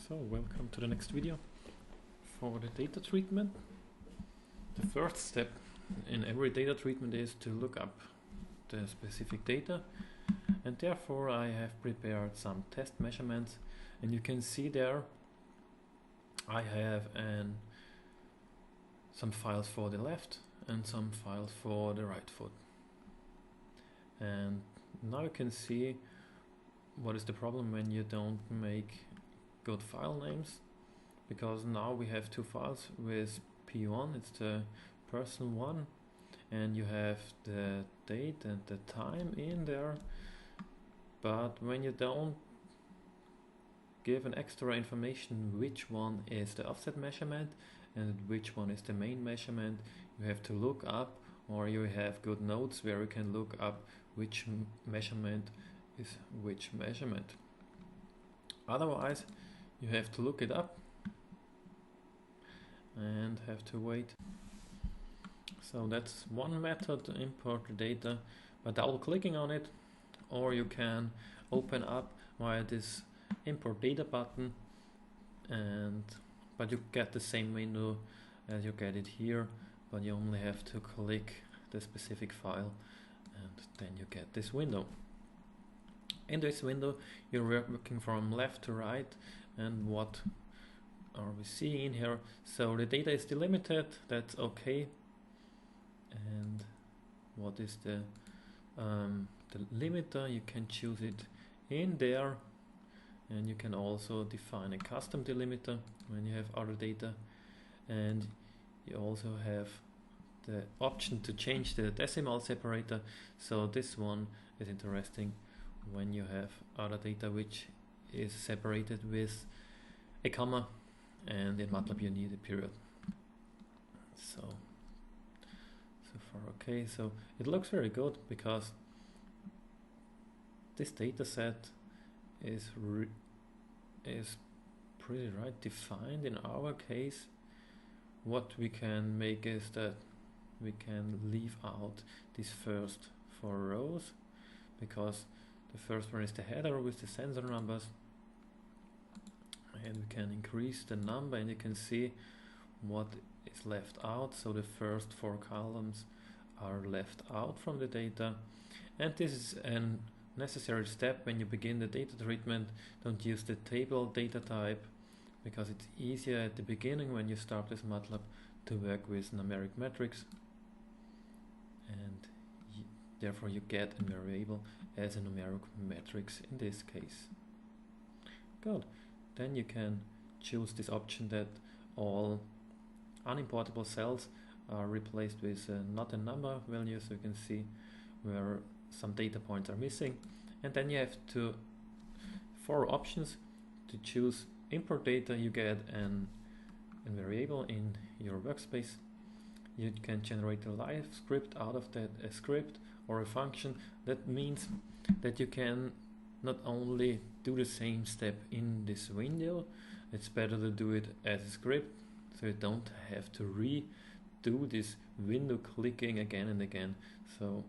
So welcome to the next video. For the data treatment, the first step in every data treatment is to look up the specific data, and therefore I have prepared some test measurements, and you can see there I have some files for the left and some files for the right foot. And now you can see what is the problem when you don't make good file names, because now we have two files with P1, it's the person one, and you have the date and the time in there, but when you don't give an extra information which one is the offset measurement and which one is the main measurement, you have to look up, or you have good notes where you can look up which measurement is which measurement. Otherwise you have to look it up and have to wait. So that's one method to import the data by double clicking on it, or you can open up via this import data button, but you get the same window as you get it here, but you only have to click the specific file and then you get this window. In this window you're working from left to right, and what are we seeing here? So the data is delimited, that's okay. And what is the limiter? You can choose it in there, and you can also define a custom delimiter when you have other data, and you also have the option to change the decimal separator. So this one is interesting when you have other data which is separated with a comma, and in Matlab you need a period. So far okay. So it looks very good because this data set is pretty right defined. In our case, what we can make is that we can leave out these first 4 rows, because the first one is the header with the sensor numbers, and we can increase the number, and you can see what is left out. So the first 4 columns are left out from the data, and this is a necessary step when you begin the data treatment. Don't use the table data type, because it's easier at the beginning when you start with Matlab to work with numeric metrics, and therefore you get a variable as a numeric matrix in this case. Good. Then you can choose this option that all unimportable cells are replaced with not a number value, so you can see where some data points are missing. And then you have 4 options to choose. Import data, you get a variable in your workspace. You can generate a live script out of that, a script or a function. That means that you can not only do the same step in this window, it's better to do it as a script, so you don't have to redo this window clicking again and again. So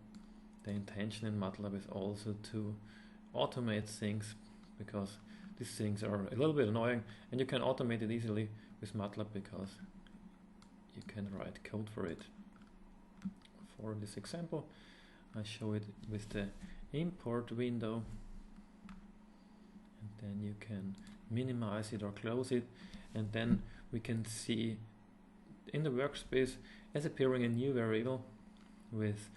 the intention in Matlab is also to automate things, because these things are a little bit annoying, and you can automate it easily with Matlab because you can write code for it. For this example, I show it with the import window, and then you can minimize it or close it, and then we can see in the workspace as appearing a new variable with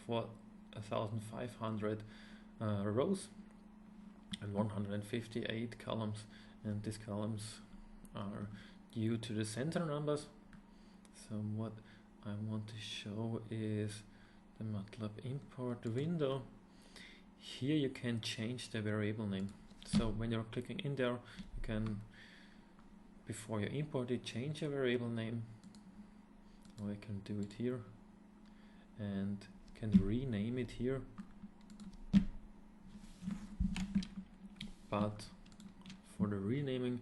4,500 rows and 158 columns, and these columns are due to the sensor numbers. So what I want to show is the Matlab import window. Here you can change the variable name. So when you're clicking in there, you can, before you import it, change a variable name. Or I can do it here and can rename it here. But for the renaming,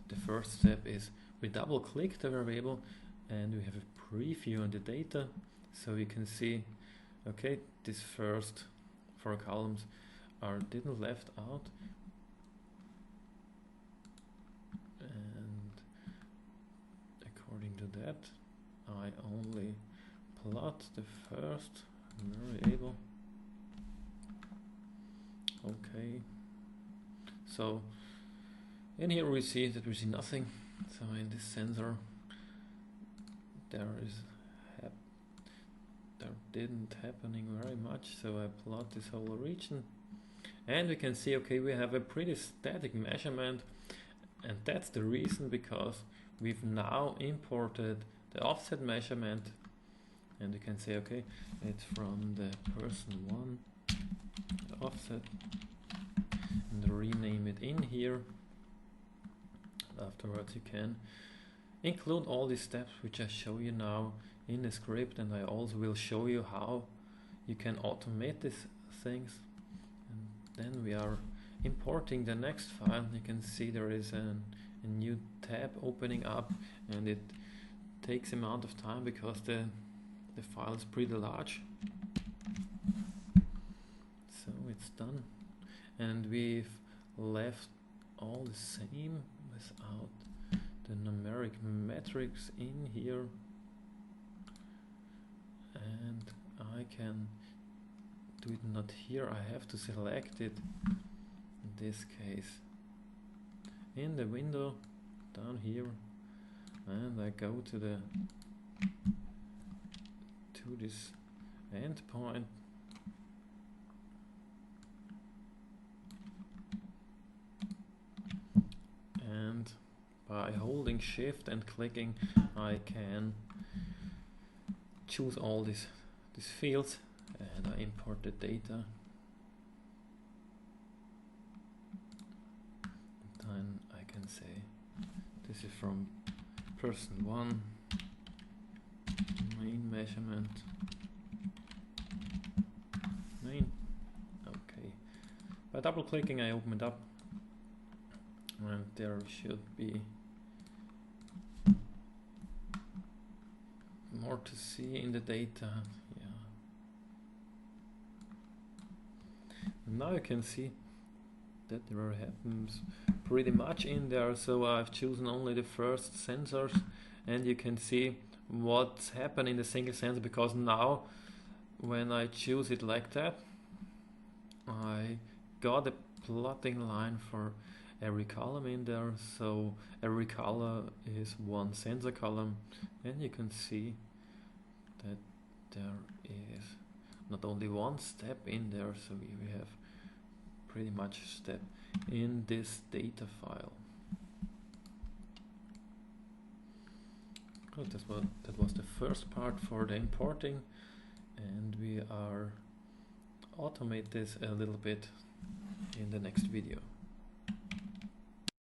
the first step is we double click the variable and we have a preview on the data, so you can see, okay, these first 4 columns are didn't left out, that. I only plot the first variable. Okay. So in here we see that we see nothing. So in this sensor there didn't happening very much. So I plot this whole region, and we can see, okay, we have a pretty static measurement, and that's the reason because we've now imported the offset measurement, and you can say, okay, it's from the person 1 offset, and rename it in here. Afterwards you can include all these steps which I show you now in the script, and I also will show you how you can automate these things. And then we are importing the next file. You can see there is a new tab opening up, and it takes amount of time because the file is pretty large. So it's done, and we've left all the same without the numeric metrics in here, and I can do it not here. I have to select it in this case in the window down here, and I go to this endpoint, and by holding shift and clicking I can choose all these fields, and I import the data. Then I can say this is from person 1, main measurement, main. Okay, by double clicking I open it up, and there should be more to see in the data. Yeah. Now you can see that there happens pretty much in there. So I've chosen only the first sensors, and you can see what's happened in the single sensor, because now when I choose it like that, I got a plotting line for every column in there. So every column is one sensor column, and you can see that there is not only one step in there, so we have pretty much a step in this data file. Good, that was the first part for the importing, and we are automate this a little bit in the next video.